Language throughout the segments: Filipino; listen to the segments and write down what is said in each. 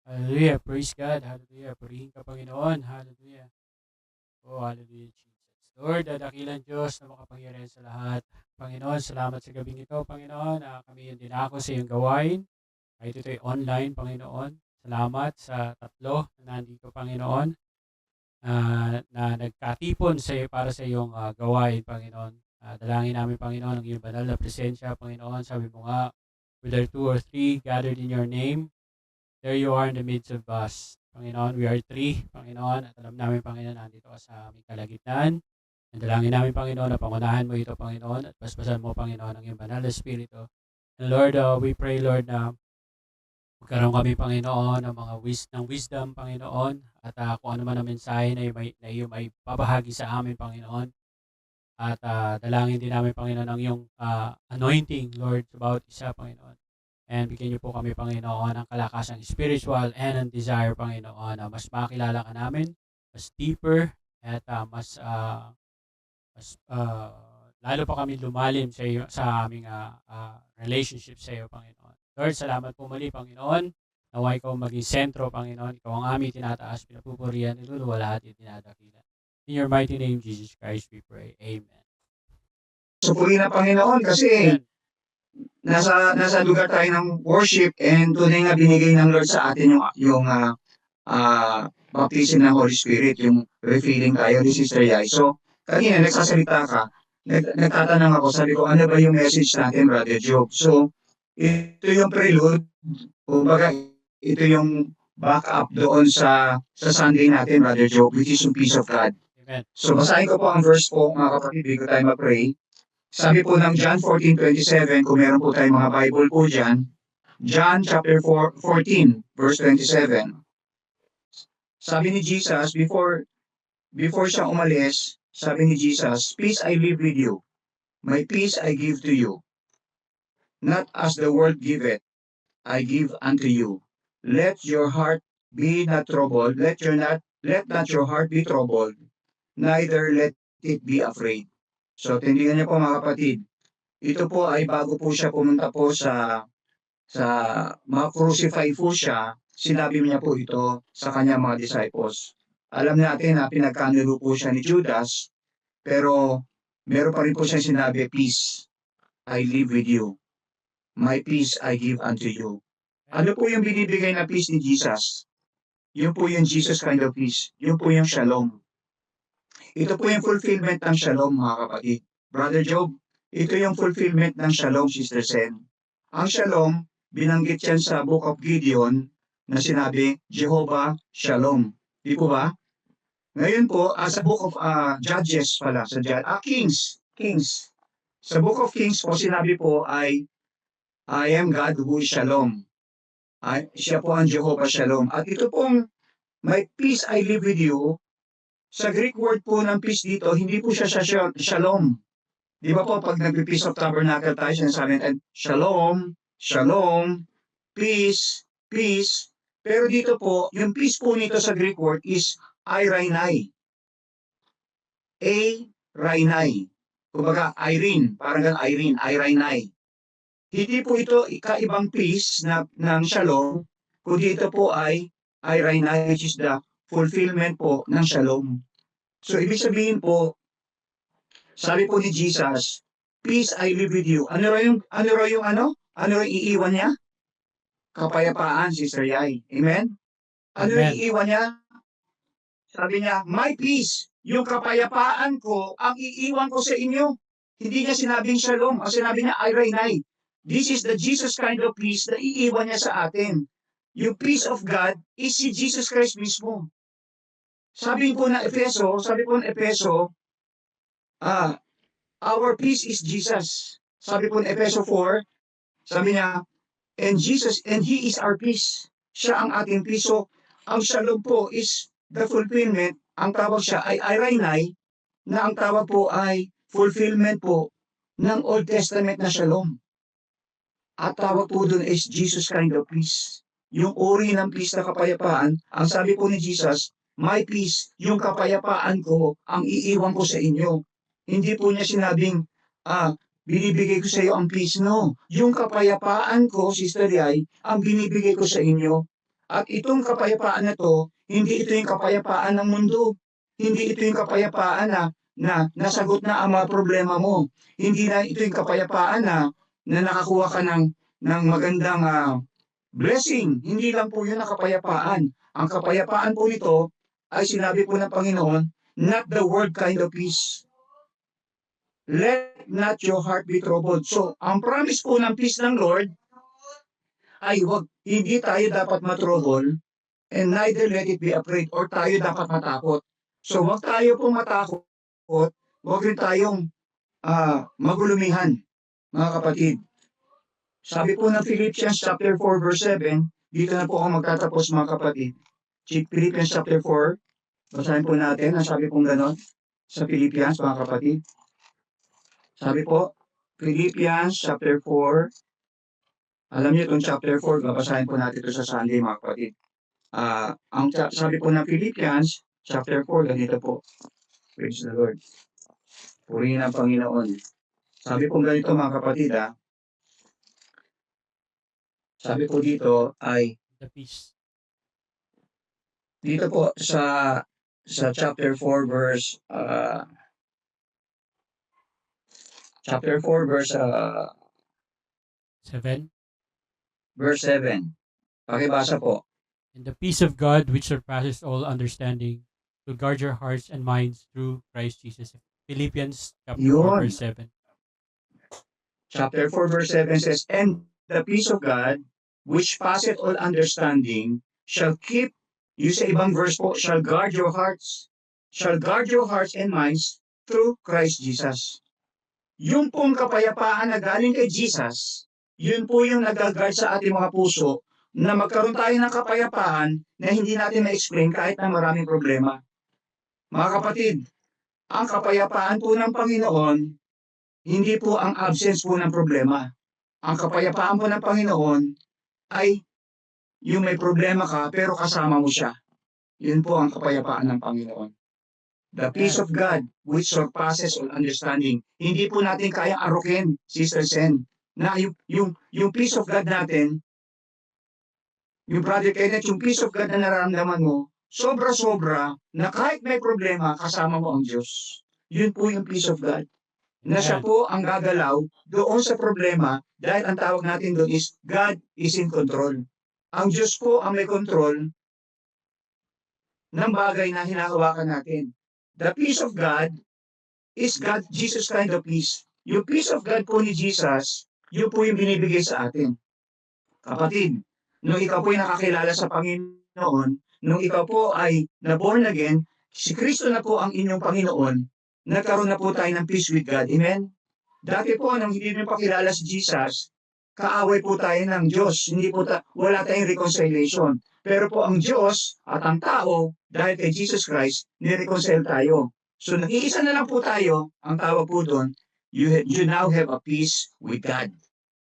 Hallelujah. Praise God. Hallelujah. Purihin ka, Panginoon. Hallelujah. Oh, hallelujah, Jesus. Lord, dakilang Diyos na makapangyarihan sa lahat. Panginoon, salamat sa gabing ito, Panginoon. Kami yung dinako sa iyong gawain. Kahit ito'y online, Panginoon. Salamat sa tatlo na nandito, Panginoon, na nagkatipon para sa iyong gawain, Panginoon. Dalangin namin, Panginoon, ang iyong banal na presensya, Panginoon. Sabi mo nga, where there are two or three gathered in your name, there you are in the midst of us. Panginoon, we are three, Panginoon, at alam namin, Panginoon, nandito ka sa aming kalagitnaan. Ang dalangin namin, Panginoon, na pangunahan mo ito, Panginoon, at basbasan mo, Panginoon, ang iyong banal na Espiritu. And Lord, we pray, Lord, na magkaroon kami, Panginoon, ng mga wisdom, Panginoon, at kung ano man ang mensahe na iyo may babahagi sa amin, Panginoon. At dalangin din namin, Panginoon, ang iyong anointing, Lord, sa bawat isa, Panginoon. And bigyan niyo po kami, Panginoon, ng kalakasang spiritual and ang desire, Panginoon, na mas makilala ka namin, mas deeper, at mas lalo pa kami lumalim sa iyo, sa aming relationship sa iyo, Panginoon. Lord, salamat po muli, Panginoon. Naway ikaw maging sentro, Panginoon. Ikaw ang aming tinataas, pinapupurihan, niluluwala at itinadakila. In your mighty name, Jesus Christ, we pray. Amen. Supuri na Panginoon kasi nasa lugar tayo ng worship and tunay nga binigay ng Lord sa atin yung baptism ng Holy Spirit, yung refilling tayo ni Sister Yai. So, kanina nagsasalita ka, nagtatanong ako, sabi ko, ano ba yung message natin, Brother Job? So, ito yung prelude, kumbaga, ito yung back-up doon sa Sunday natin, Brother Job, which is yung peace of God. Amen. So, basahin ko po ang verse po, mga kapatid, bago tayo mag-pray. Sabi po ng John 14:27, kung meron po tayong mga Bible po dyan, John chapter 14, verse 27. Sabi ni Jesus, before siya umalis, sabi ni Jesus, peace I leave with you. My peace I give to you. Not as the world giveth, I give unto you. Let your heart be not troubled. Let not your heart be troubled. Neither let it be afraid. So, tindigan niyo po mga kapatid. Ito po ay bago po siya pumunta po sa ma-crucify po siya, sinabi niya po ito sa kanyang mga disciples. Alam natin na pinagkanulo po siya ni Judas, pero meron pa rin po siya sinabi, peace I leave with you. My peace I give unto you. Ano po yung binibigay na peace ni Jesus? Yun po yung Jesus kind of peace. Yun po yung shalom. Ito po yung fulfillment ng shalom, mga kapatid. Brother Job, ito yung fulfillment ng shalom, Sister Sen. Ang shalom, binanggit yan sa Book of Gideon na sinabi, Jehovah Shalom. Di po ba? Ngayon po, sa Book of Judges pala, Kings. Sa Book of Kings po, sinabi po ay, I am God who is Shalom. Siya po ang Jehovah Shalom. At ito pong, my peace I live with you, sa Greek word po ng peace dito, hindi po siya shalom. Di ba po, pag nag-Peace of Tabernacle tayo, sinasabi natin, shalom, shalom, peace, peace. Pero dito po, yung peace po nito sa Greek word is Irenai. Irenai. Kumbaga, Irene, parang gan Irene, Irenai. Hindi po ito kaibang peace ng shalom, kundi ito po ay Irenai, which is the fulfillment po ng shalom. So, ibig sabihin po, sabi po ni Jesus, peace I live with you. Ano raw yung iiwan niya? Kapayapaan, Sister Yai. Amen? Ano yung iiwan niya? Sabi niya, my peace, yung kapayapaan ko, ang iiwan ko sa inyo. Hindi niya sinabing shalom, ang sinabi niya, Irenai. This is the Jesus kind of peace na iiwan niya sa atin. Yung peace of God is si Jesus Christ mismo. Sabi po ng Efeso, our peace is Jesus. Sabi po ng Efeso 4, sabi niya, and He is our peace. Siya ang ating peace. So, ang shalom po is the fulfillment. Ang tawag siya ay Irenai, na ang tawag po ay fulfillment po ng Old Testament na shalom. At tawag po doon is Jesus kind of peace. Yung uri ng peace na kapayapaan, ang sabi po ni Jesus, my peace, yung kapayapaan ko, ang iiwan ko sa inyo. Hindi po niya sinabing, binibigay ko sa iyo ang peace. No, yung kapayapaan ko, Sister Yai, ang binibigay ko sa inyo. At itong kapayapaan na to, hindi ito yung kapayapaan ng mundo. Hindi ito yung kapayapaan na nasagot na ang mga problema mo. Hindi na ito yung kapayapaan na nakakuha ka ng magandang blessing. Hindi lang po yun ang kapayapaan. Ang kapayapaan po nito ay sinabi po ng Panginoon, not the world kind of peace. Let not your heart be troubled. So, ang promise po ng peace ng Lord ay hindi tayo dapat matrouble and neither let it be afraid or tayo dapat matakot. So, wag tayo pong matakot, wag rin tayong magulumihan, mga kapatid. Sabi po ng Philippians chapter 4 verse 7, dito na po ako magtatapos mga kapatid. Philippians chapter 4, basahin po natin, ang sabi pong ganon sa Philippians mga kapatid. Sabi po, Philippians chapter 4, alam niyo itong chapter 4, babasahin po natin ito sa Sunday mga kapatid. Sabi po ng Philippians chapter 4, ganito po. Praise the Lord. Purihin ang Panginoon. Sabi po ganito mga kapatid sabi po dito ay The peace. dito po sa chapter 4 verse chapter 4 verse 7. verse 7. Pakibasa po. And the peace of God, which surpasses all understanding, will guard your hearts and minds through Christ Jesus. Philippians chapter 4, Yun. verse 7. Chapter 4 verse 7 says, and the peace of God, which passeth all understanding, shall keep, yung sa ibang verse po, shall guard your hearts and minds through Christ Jesus. Yung pong kapayapaan na galing kay Jesus, yun po yung nag-guard sa ating mga puso na magkaroon tayo ng kapayapaan na hindi natin ma-explain kahit na maraming problema. Mga kapatid, ang kapayapaan po ng Panginoon, hindi po ang absence po ng problema. Ang kapayapaan po ng Panginoon ay yung may problema ka pero kasama mo siya. Yun po ang kapayapaan ng Panginoon. The peace of God which surpasses all understanding. Hindi po natin kayang arukin, Sister Sen, na yung peace of God natin, yung Brother Kenneth, yung peace of God na nararamdaman mo, sobra-sobra na kahit may problema, kasama mo ang Diyos. Yun po yung peace of God. Na siya po ang gagalaw doon sa problema dahil ang tawag natin doon is God is in control. Ang Diyos po ang may control ng bagay na hinahawakan natin. The peace of God is God, Jesus kind of peace. Yung peace of God po ni Jesus, yun po yung binibigay sa atin. Kapatid, nung ikaw po ay nakakilala sa Panginoon, nung ikaw po ay na-born again, si Kristo na po ang inyong Panginoon, nagkaroon na po tayo ng peace with God. Amen? Dati po, nung hindi nyo pakilala si Jesus, kaaway po tayo ng Diyos. Wala tayong reconciliation. Pero po ang Diyos at ang tao, dahil kay Jesus Christ, nireconcile tayo. So nag-iisa na lang po tayo, ang tawag po doon, you now have a peace with God.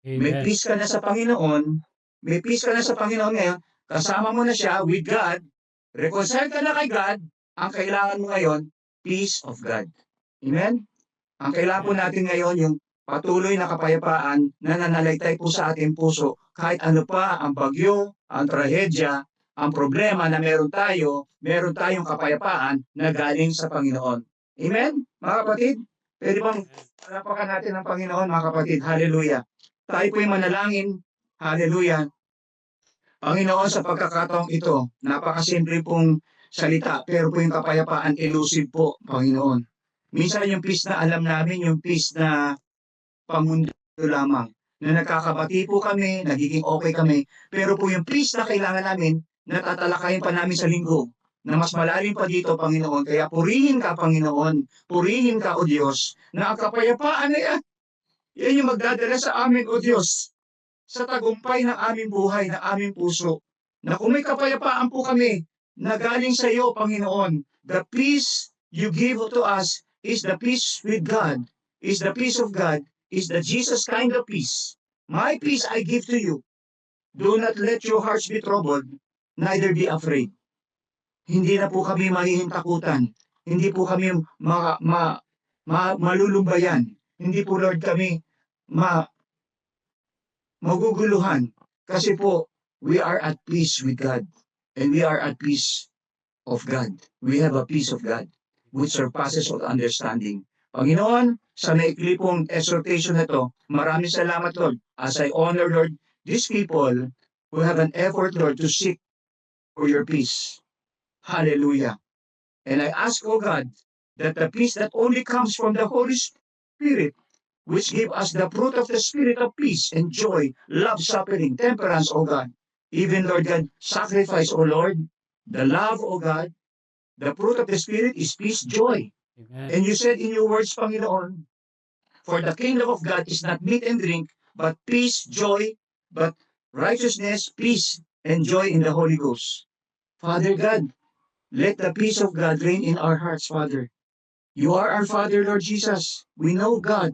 May Amen. peace ka na sa Panginoon, may peace ka na sa Panginoon ngayon, kasama mo na siya with God, reconcile ka na kay God, ang kailangan mo ngayon, peace of God. Amen? Ang kailangan po natin ngayon yung patuloy na kapayapaan na nanalaitay po sa ating puso. Kahit ano pa ang bagyo, ang trahedya, ang problema na meron tayong kapayapaan na galing sa Panginoon. Amen? Mga kapatid, pwede bang palapakan natin ang Panginoon, mga kapatid? Hallelujah. Tayo po'y manalangin. Hallelujah. Panginoon, sa pagkakataong ito, napakasimple pong salita, pero po yung kapayapaan elusive po, Panginoon. Minsan yung peace na alam namin, yung peace na pamundo lamang, na nagkakabati po kami, nagiging okay kami, pero po yung peace na kailangan namin, natatalakayin pa namin sa linggo, na mas malalim pa dito, Panginoon. Kaya purihin ka, Panginoon, purihin ka, O Diyos, na ang kapayapaan na yan yung magdadala sa amin, O Diyos, sa tagumpay ng aming buhay, ng aming puso, na kung may kapayapaan po kami, na galing sa iyo, Panginoon, the peace you give to us is the peace with God, is the peace of God, is the Jesus kind of peace. My peace I give to you. Do not let your hearts be troubled, neither be afraid. Hindi na po kami mahihintakutan. Hindi po kami malulumbayan. Hindi po, Lord, kami maguguluhan. Kasi po, We are at peace with God. And we are at peace of God. We have a peace of God which surpasses all understanding. Panginoon, sa maikli pong exhortation na to, maraming salamat, Lord, as I honor, Lord, these people who have an effort, Lord, to seek for your peace. Hallelujah. And I ask, O God, that the peace that only comes from the Holy Spirit, which give us the fruit of the Spirit of peace and joy, love, suffering, temperance, O God. Even, Lord God, sacrifice, O Lord, the love, O God, the fruit of the Spirit is peace, joy. Amen. And you said in your words, Panginoon, for the kingdom of God is not meat and drink, but peace, joy, but righteousness, peace, and joy in the Holy Ghost. Father God, let the peace of God reign in our hearts, Father. You are our Father, Lord Jesus. We know, God,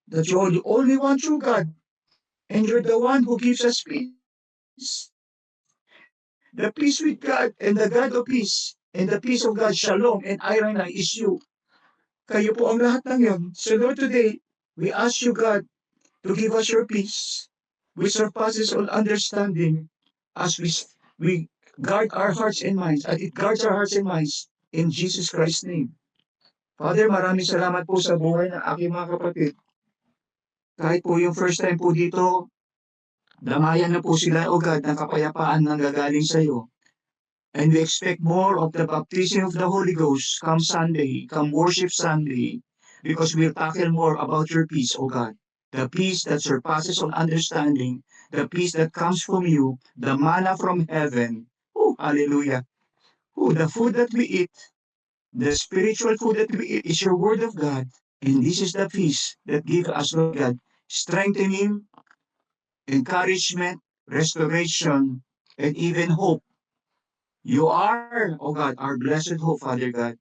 that you are the only one true God, and you're the one who gives us peace. The peace with God and the God of peace, and the peace of God, shalom and irene is you. Kayo po ang lahat ng yon. So Lord, today, we ask you, God, to give us your peace, which surpasses all understanding, as we guard our hearts and minds, at it guards our hearts and minds, in Jesus Christ's name. Father, maraming salamat po sa buhay ng aking mga kapatid. Kahit po yung first time po dito, damayan na po sila, O God, ng kapayapaan na gagaling sa iyo. And we expect more of the baptism of the Holy Ghost come Sunday, come worship Sunday, because we'll tackle more about your peace, O God. The peace that surpasses all understanding, the peace that comes from you, the manna from heaven. Oh, hallelujah. Oh, the food that we eat, the spiritual food that we eat is your word of God. And this is the peace that gives us, Lord God, strengthening, encouragement, restoration, and even hope. You are, O God, our blessed hope, Father God.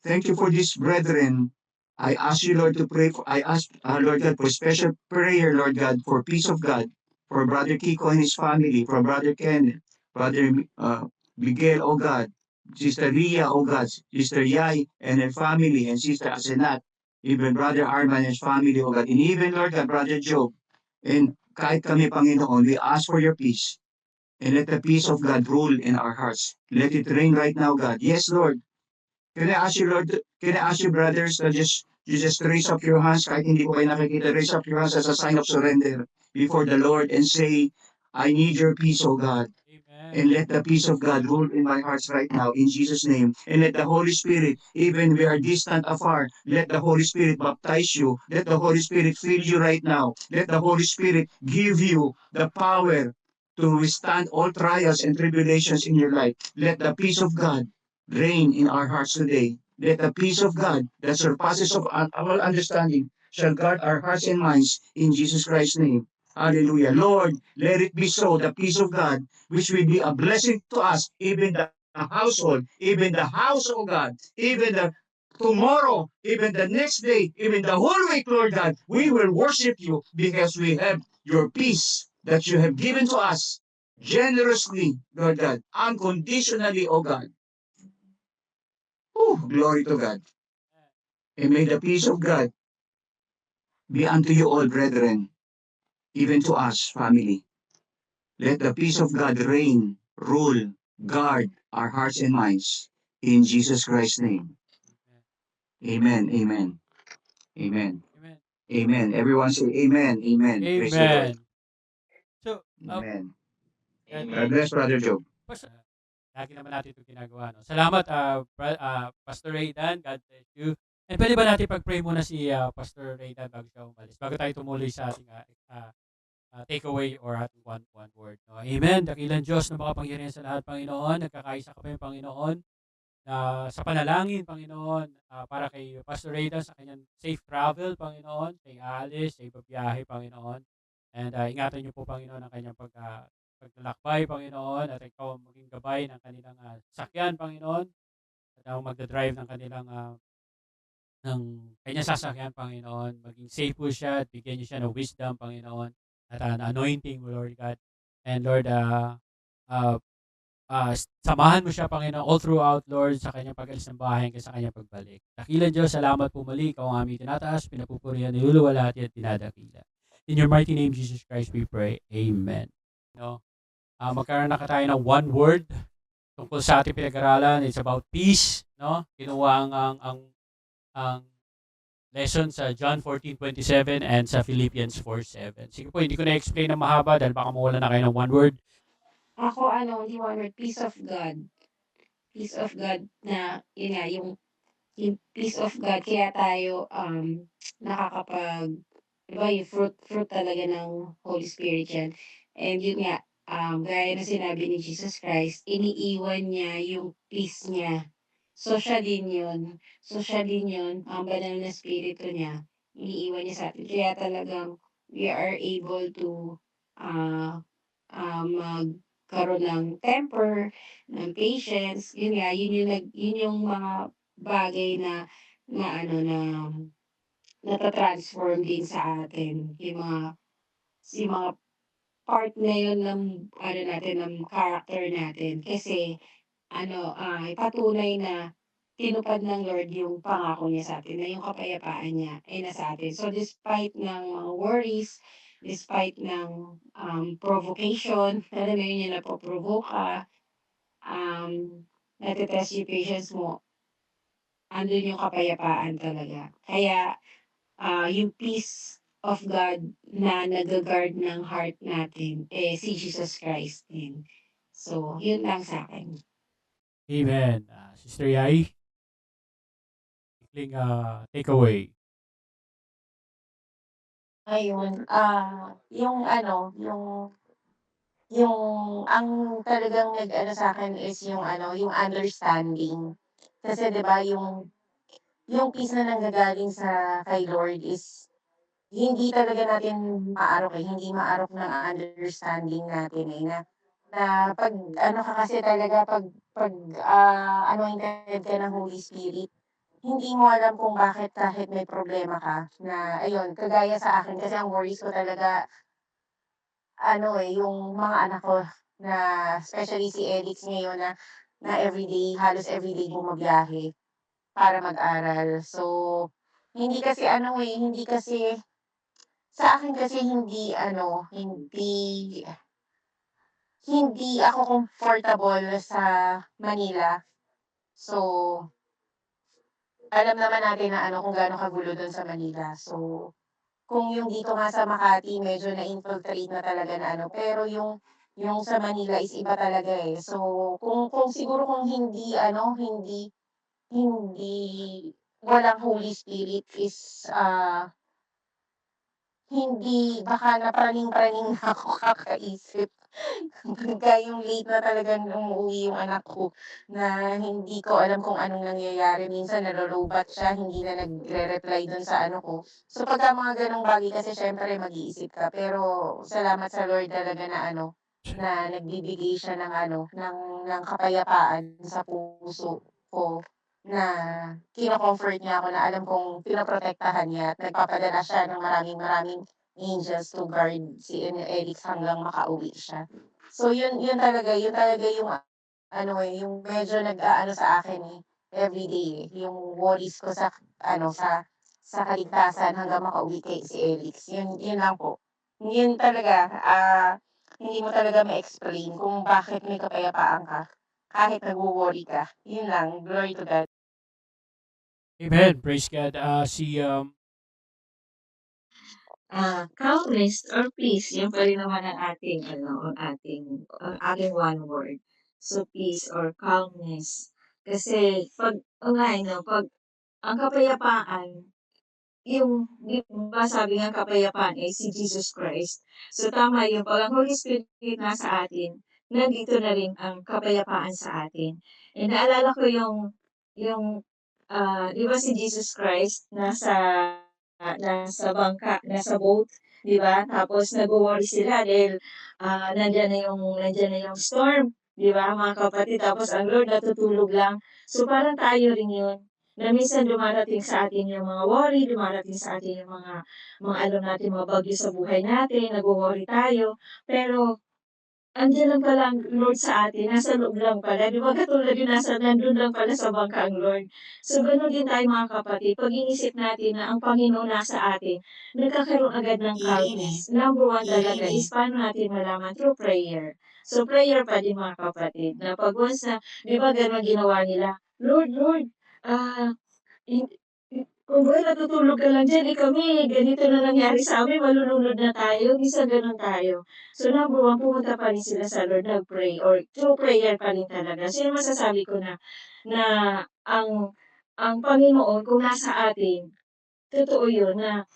Thank you for this, brethren. I ask you, Lord, to pray for, I ask, Lord God, for special prayer, Lord God, for peace of God, for Brother Kiko and his family, for Brother Ken, Brother Miguel, O God, Sister Ria, O God, Sister Yai and her family, and Sister Asenat, even Brother Arman and his family, O God, and even, Lord God, Brother Job. And kahit kami, Panginoon, we ask for your peace. And let the peace of God rule in our hearts. Let it rain right now, God. Yes, Lord. Can I ask you, Lord, can I ask you, brothers, to just raise up your hands, kahit hindi ko kayo nakikita, raise up your hands as a sign of surrender before the Lord and say, I need your peace, O God. Amen. And let the peace of God rule in my hearts right now, in Jesus' name. And let the Holy Spirit, even we are distant afar, let the Holy Spirit baptize you. Let the Holy Spirit fill you right now. Let the Holy Spirit give you the power to withstand all trials and tribulations in your life. Let the peace of God reign in our hearts today. Let the peace of God that surpasses of all understanding shall guard our hearts and minds in Jesus Christ's name. Hallelujah. Lord, let it be so, the peace of God, which will be a blessing to us, even the household, even the house of God, even the tomorrow, even the next day, even the whole week, Lord God, we will worship you because we have your peace that you have given to us generously, Lord God, unconditionally, O God. Oh, glory to God. And may the peace of God be unto you all, brethren, even to us, family. Let the peace of God reign, rule, guard our hearts and minds. In Jesus Christ's name. Amen. Amen. Amen. Amen. Amen. Everyone say amen. Amen. Praise the Lord. Amen. So, Amen. God God bless, Brother Job. lagi naman natin ito ginagawa. No? Salamat, Pastor Raydan. God bless you. And pwede ba natin pag-pray muna si Pastor Raydan bago siya umalis? Bago tayo tumuloy sa ating takeaway or ating one word. No? Amen. Dakilang Diyos na makapangyarihan sa lahat, Panginoon. Nagkakaisa ka pa yung Panginoon na sa panalangin, Panginoon, para kay Pastor Raydan sa kanyang safe travel, Panginoon, kay Alice, sa ibabiyahe, Panginoon. And ingatan niyo po, Panginoon, ang kanyang paglalakbay, Panginoon, at ikaw ang maging gabay ng kanilang sakyan, Panginoon, at ang magdadrive ng kanilang ng kanyang sasakyan, Panginoon. Maging safe po siya at bigyan niyo siya ng wisdom, Panginoon, at anointing, Lord God. And Lord, samahan mo siya, Panginoon, all throughout, Lord, sa kanyang pag-alis ng bahay hanggang sa kanyang pagbalik. Dakilan Diyos, salamat po muli. Ikaw ang aming tinataas, pinapupurihan, niluluwalhati at dinadakila. In your mighty name, Jesus Christ, we pray. Amen. No? magkaroon na tayo ng one word tungkol sa ating pinag-aralan. It's about peace, no? Kinuha ang lesson sa John 14:27 and sa Philippians 4:7. Sige po, hindi ko na-explain na mahaba dahil baka mawala na kayo ng one word. Ako hindi one word, peace of God. Peace of God na, yun nga, yung peace of God, kaya tayo, nakakapag, diba yung fruit talaga ng Holy Spirit yan. And yun nga, gaya na sinabi ni Jesus Christ, iniiwan niya yung peace niya. So siya din yun. So siya din yun, ang banal na spirito niya, iniiwan niya sa atin. Kaya talagang we are able to, ah, magkaroon ng temper, ng patience, yun nga, yun yung mga bagay na nata-transform din sa atin. Yung mga part na yun ng ano natin, ng character natin. Kasi patunay na tinupad ng Lord yung pangako niya sa atin, na yung kapayapaan niya ay nasa atin. So despite ng mga worries, despite ng provocation, alam mo yun yung napoprovoke ka, nate-test yung patience mo, andun yung kapayapaan talaga. Kaya yung peace of God na nag-guard ng heart natin, si Jesus Christ din. So, yun lang sa akin. Amen. Sister Yai, ikling takeaway. Ayun, yung ang talagang nag-ano sa'kin is yung understanding. Kasi 'di ba yung peace na nanggagaling sa kay Lord is hindi talaga natin maarok, hindi maarok ng understanding natin, na 'pag ano ka kasi talaga 'pag anointed ka ng Holy Spirit, hindi mo alam kung bakit kahit may problema ka na ayun, kagaya sa akin kasi ang worries ko talaga yung mga anak ko na especially si Elix ngayon na halos everyday bumabiyahe para mag-aral. So, hindi kasi sa akin kasi hindi ako comfortable sa Manila. So, alam naman natin na kung gaano kagulo dun sa Manila. So, kung yung dito nga sa Makati medyo na-infiltrate na talaga na pero yung sa Manila is iba talaga, eh. So, kung siguro kung hindi walang Holy Spirit is, hindi baka napraning-praning na ako kakaisip. Pagka yung late na talagang umuuwi yung anak ko na hindi ko alam kung anong nangyayari. Minsan nalo-lowbatt siya, hindi na nagre-reply dun sa ano ko. So pagka mga ganong bagay kasi siyempre mag-iisip ka. Pero salamat sa Lord talaga na nagbibigay siya ng kapayapaan sa puso ko na kino-comfort niya ako na alam kong pinoprotektahan niya at nagpapadala siya ng maraming-maraming angels to guard si Elix hanggang makauwi siya. So yun talaga yung yung medyo nag-aano sa akin, everyday, yung worries ko sa kaligtasan hanggang makauwi si Elix. Yun lang po. Yun talaga, hindi mo talaga ma-explain kung bakit may kapayapaan ka kahit nagwo-worry ka. Yun lang, glory to God. Amen. Praise God. Calmness or peace, yun pa rin naman ang ating one word. So, peace or calmness. Kasi 'pag ang kapayapaan, di ba sabi nga kapayapaan ay si Jesus Christ. So, tama yun, 'pag ang Holy Spirit nasa atin, nandito na rin ang kapayapaan sa atin. And naalala ko yung 'di ba si Jesus Christ nasa bangka, nasa boat, 'di ba? Tapos nagwo-worry sila dahil, nandiyan na yung storm, 'di ba mga kapatid? Tapos ang Lord natutulog lang. So parang tayo rin yun, na minsan dumarating sa atin yung mga worry, dumarating sa atin yung mga alam natin mga bagyo sa buhay natin, nagwo-worry tayo. Pero andiyan lang pala ang Lord sa atin, nasa loob lang pala. 'Di ba katulad yung nandun lang pala sa bangka ang Lord. So gano'n din tayo mga kapatid, 'pag inisip natin na ang Panginoon nasa atin, nagkakaroon agad ng calmness. Number one talaga is paano natin malaman? Through prayer. So, prayer pa din mga kapatid na 'pag once na 'di ba gano'n ginawa nila, "Lord, Lord, ah, hin kung ba natutulog ka lang diyan, eh, kami ganito na nangyari sa'min, malulunod na tayo." Minsan gano'n tayo. So, number 1 pumunta pa rin sila sa Lord, nag-pray or through prayer pa rin talaga. So, yun masasabi ko na ang ang Panginoon kung nasa atin, totoo yun na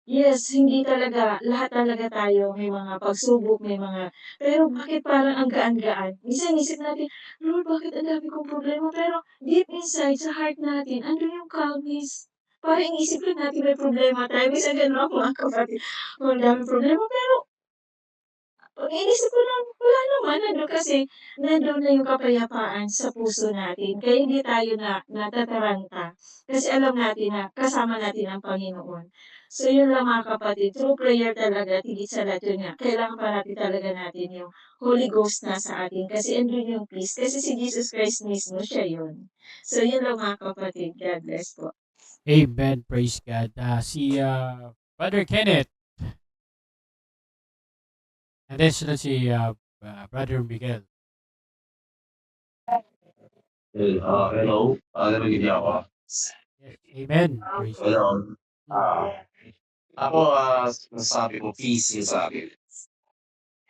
yes, hindi talaga lahat talaga tayo may mga pagsubok, may mga pero bakit parang ang gaan-gaan? Minsan isip natin, "Lord, bakit ang dami kong problema?" Pero deep inside sa heart natin andun yung calmness. Parang iniisip lang natin may problema tayo, minsan gano'n ako mga kapatid, "Oh, ang daming problema," pero 'pag inisip ko lang, wala naman ano kasi nandun na yung kapayapaan sa puso natin kaya hindi tayo natataranta kasi alam natin na kasama natin ang Panginoon. So yun lang mga kapatid, through prayer talaga at higit sa lahat yun nga, kailangan parati talaga natin yung Holy Ghost nasa atin kasi andun yung peace, kasi si Jesus Christ mismo siya yun. So yun lang mga kapatid, God bless po. Amen. Praise God. Si Brother Kenneth. And then sunod si Brother Miguel. Hello, narinig niyo ako? Yes. Amen. Praise God. Hello. Ako, masasabi ko peace yung sa akin.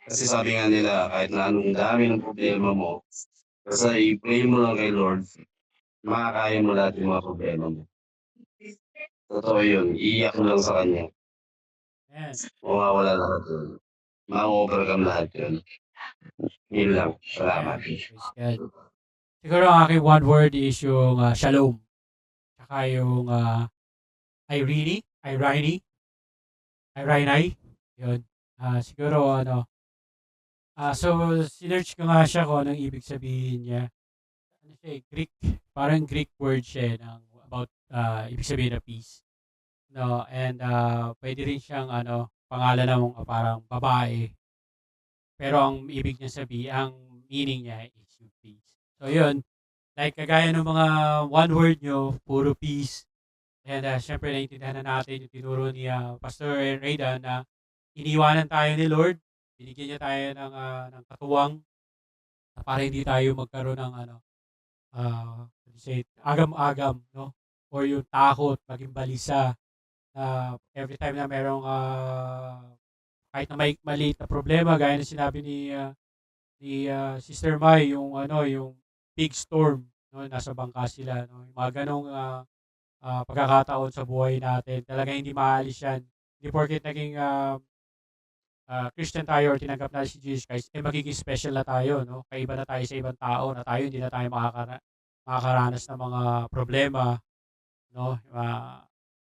Kasi sabi nga nila, kahit na anong dami ng problema mo, basta i-pray mo lang kay Lord, makakaya mo lahat yung mga problema mo. Totoo yun, iiyak mo lang sa Kanya, Amen. mawawala lahat yun. Ma-overcome lahat yun. Yun lang, Amen. salamat. Praise God. Siguro ang aking one word is yung shalom. Tsaka yung Irene. Yun. Siguro ano. So, sinearch ko nga siya kung anong ibig sabihin niya. Ano siya Greek. Parang Greek word siya about ibig sabihin na peace. No, and pwede rin siyang pangalan ng parang babae. Pero ang ibig niya sabihin, ang meaning niya is yung peace. So, yun. Like, kagaya ng mga one word nyo, puro peace. And syempre, naiintindihan na natin yung tinuro ni Pastor Rayda na iniwanan tayo ni Lord. Binigyan niya tayo ng katuwang para hindi tayo magkaroon ng agam-agam, no? Or yung takot, maging balisa. Every time na merong kahit na may maliit na problema, gaya na sinabi ni Sister Mai, yung big storm, no? Nasa bangka sila, no? Yung mga ganong pagkakataon sa buhay natin, talaga hindi maalis yan. Hindi porket naging Christian tayo or tinanggap natin si Jesus Christ, magiging special na tayo, no? Kaiba na tayo sa ibang tao na tayo, hindi na tayo makakaranas ng mga problema, no?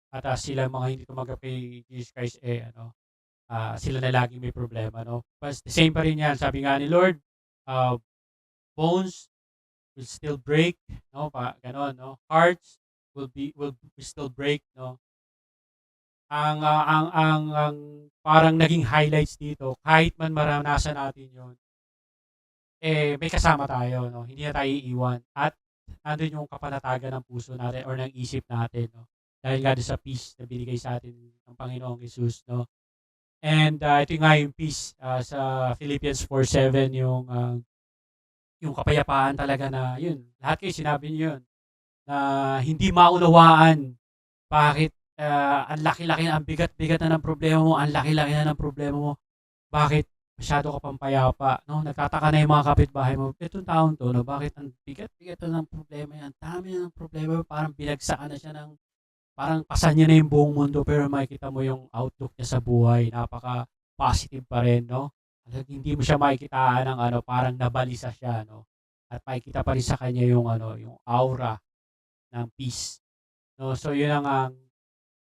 At sila mga hindi tumanggap kay Jesus Christ, sila na laging may problema, no? But the same pa rin yan, sabi nga ni Lord, bones will still break, no? Ganon, no? Hearts will still break, no? Ang parang naging highlights dito, kahit man maranasan natin yon, may kasama tayo, no? Hindi na tayo iiwan. At nandun yung kapanatagan ng puso natin or ng isip natin, no? Dahil nga doon sa peace na binigay sa atin ng Panginoong Jesus, no? And ito nga yung peace sa Philippians 4:7, yung kapayapaan talaga na yun. Lahat kayo sinabi niyo yun, na hindi maunawaan bakit ang laki-laki na, ang bigat-bigat na ng problema mo, ang laki-laki na ng problema mo. Bakit masyado ka pang payapa, no? Nagtataka na yung mga kapitbahay mo, itong taon to, no? Bakit ang bigat-bigat na ng problema yan? Dami na ng problema, parang binagsakan na siya ng, parang pasan niya na yung buong mundo, pero makikita mo yung outlook niya sa buhay, napaka-positive pa rin, no? Hindi mo siya makikitaan ng parang nabalisa siya, no? At makikita pa rin sa kanya yung yung aura ng peace, no? So yun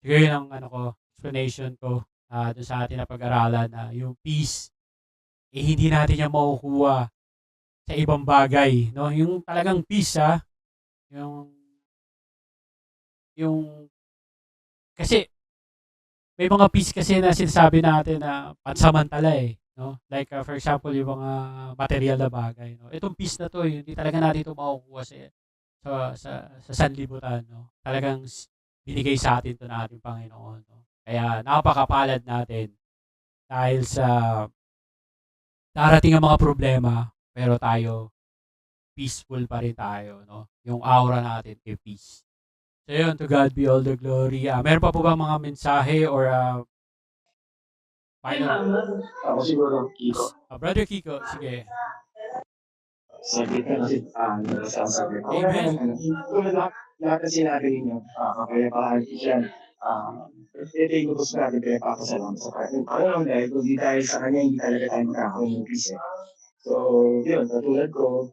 siguro yun ang explanation ko doon sa atin na pag-aralan na yung peace, hindi natin yan makukuha sa ibang bagay, no? Yung talagang peace, yung kasi may mga peace kasi na sinasabi natin na pansamantala no? Like for example, yung mga material na bagay, no? Itong peace na to, hindi talaga natin ito makukuha sa sanlibutan, no? Talagang binigay sa atin to ng ating Panginoon, no? Kaya napakapalad natin dahil sa darating ang mga problema, pero tayo, peaceful pa rin tayo, no? Yung aura natin ay peace. So yun, to God be all the glory. Meron pa po ba mga mensahe or final? Ako siguro, Kiko. Brother Kiko, sige. Sabi ka kasi, nasasabi ko. Amen. Tulad lahat ng sinabi ninyo, kapayapaan, yan, ito yung gusto natin pinapakasalamat sa kanya. Ano dahil kung di dahil sa kanya, hindi talaga tayo magkakaroon ng peace. So, yun, katulad ko,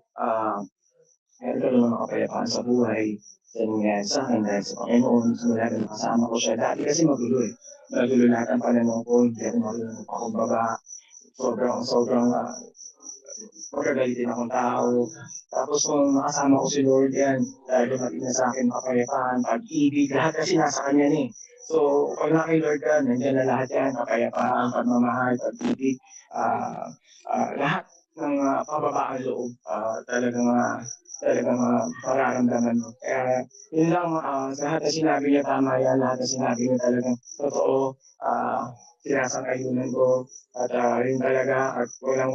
meron ka naman kapayapaan sa buhay, sa nangyayari sa akin dahil sa Panginoon, simula na nakasama ko siya. Dati kasi magulo eh. Magulo lahat ang pananaw ko, hindi ako marunong magpakumbaba. Sobrang magagalitin akong tao. Tapos kung nakasama ko si Lord yan, dahil dumating na sa akin kapayapaan, pag-ibig, lahat kasi nasa kanya eh. So, pag na kay Lord ka, nandiyan na lahat yan, kapayapaan, pagmamahal, pag-ibig, lahat ng pababaan loob, talagang mararamdaman mo. Kaya yun lang, sa lahat na sinabi niya, tama yan, lahat na sinabi niya talagang totoo, sinasang-ayunan ko, at yun talaga, at wala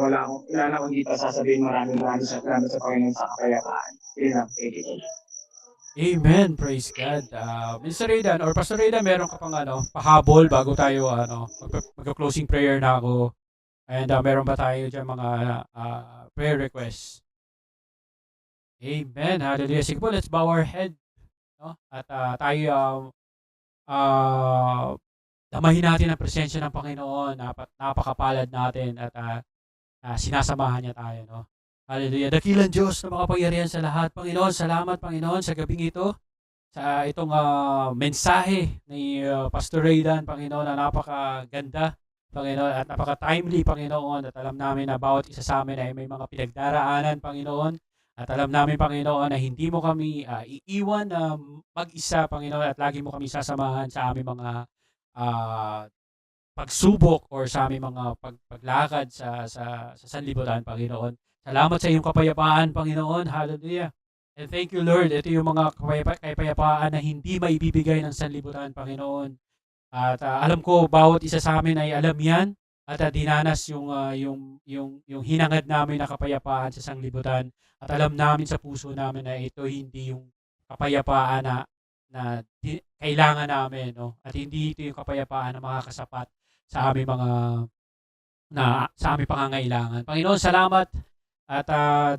na akong di pa sasabihin, maraming salamat sa Panginoon sa kapayapaan. Yun lang, thank you. Amen. Praise God. Mr. Raydan or Pastor Raydan, meron ka pang pahabol bago tayo magka-closing prayer na ako. And meron ba tayo dyan mga prayer requests? Amen. Hallelujah. Sige po, let's bow our head. No? At tayo damahin natin ang presensya ng Panginoon. Napakapalad natin at sinasamahan niya tayo. No? Hallelujah. Dakilang Diyos na makapangyarihan sa lahat. Panginoon, salamat Panginoon sa gabing ito. Sa itong mensahe ni Pastor Raydan, Panginoon, na napakaganda. Panginoon, at napaka-timely, Panginoon, at alam namin na bawat isa sa amin ay may mga pinagdaraanan, Panginoon, at alam namin, Panginoon, na hindi mo kami iiwan na mag-isa, Panginoon, at lagi mo kami sasamahan sa aming mga pagsubok or sa aming mga paglakad sa sanlibutan, Panginoon. Salamat sa iyong kapayapaan, Panginoon. Hallelujah. And thank you, Lord. Ito yung mga kapayapaan na hindi maibibigay ng sanlibutan, Panginoon. At alam ko bawat isa sa amin ay alam 'yan at dinanas yung hinangad namin na kapayapaan sa sanglibutan. At alam namin sa puso namin na ito hindi yung kapayapaan na kailangan namin, no? At hindi ito yung kapayapaan na makakasapat sa aming sa aming pangangailangan. Panginoon, salamat at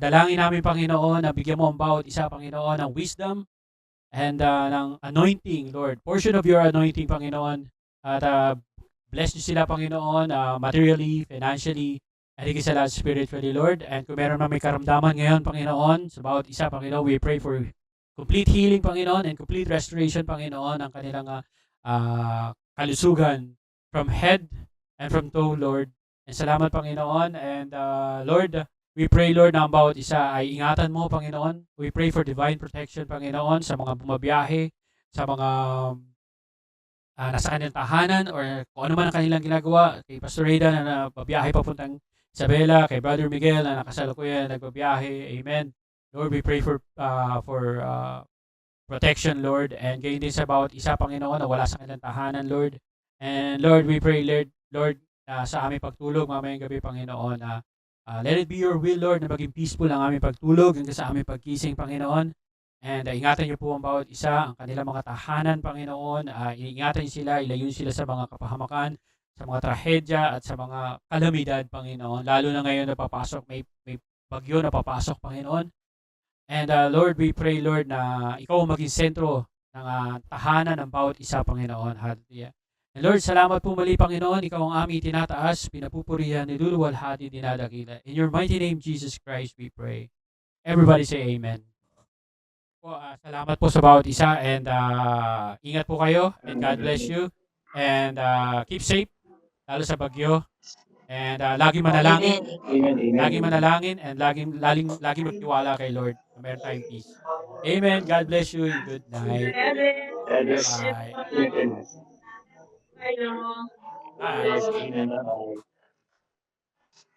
dalangin namin, Panginoon, na bigyan mo ang bawat isa, Panginoon, ng wisdom and ng anointing, Lord. Portion of your anointing, Panginoon. At bless niyo sila, Panginoon, materially, financially, and higit sa lahat spiritually, Lord. And kung meron na may karamdaman ngayon, Panginoon, sa bawat isa, Panginoon, we pray for complete healing, Panginoon, and complete restoration, Panginoon, ng kanilang kalusugan from head and from toe, Lord. And salamat, Panginoon. And Lord, we pray, Lord, na ang bawat isa ay ingatan mo, Panginoon. We pray for divine protection, Panginoon, sa mga bumabiyahe, sa mga nasa kanilang tahanan or kung ano man ang kanilang ginagawa. Kay Pastor Raydan na babiyahe papuntang Isabela, kay Brother Miguel na nakasalukuyan, nagbabiyahe. Amen. Lord, we pray for protection, Lord, and gayon din sa bawat isa, Panginoon, na wala sa kanilang tahanan, Lord. And Lord, we pray, Lord, sa aming pagtulog mamayang gabi, Panginoon, let it be your will, Lord, na maging peaceful ang aming pagtulog hanggang sa aming pagkising, Panginoon. And ingatan niyo po ang bawat isa, ang kanilang mga tahanan, Panginoon. Ingatan niyo sila, ilayo sila sa mga kapahamakan, sa mga trahedya at sa mga kalamidad, Panginoon. Lalo na ngayon napapasok, may bagyo na papasok, Panginoon. And Lord, we pray, Lord, na ikaw ang maging sentro ng tahanan ng bawat isa, Panginoon. Hallelujah. And Lord, salamat po muli, Panginoon. Ikaw ang aming tinataas, pinapupurihan, niluluwalhati, dinadakila. In your mighty name, Jesus Christ, we pray. Everybody say amen. Salamat po sa bawat isa and ingat po kayo and God bless you. And keep safe, lalo sa bagyo. And lagi manalangin. Lagi manalangin and lagi magtiwala kay Lord na meron tayong peace. Amen. God bless you and good night. Bye. Bye. Bye. Amen.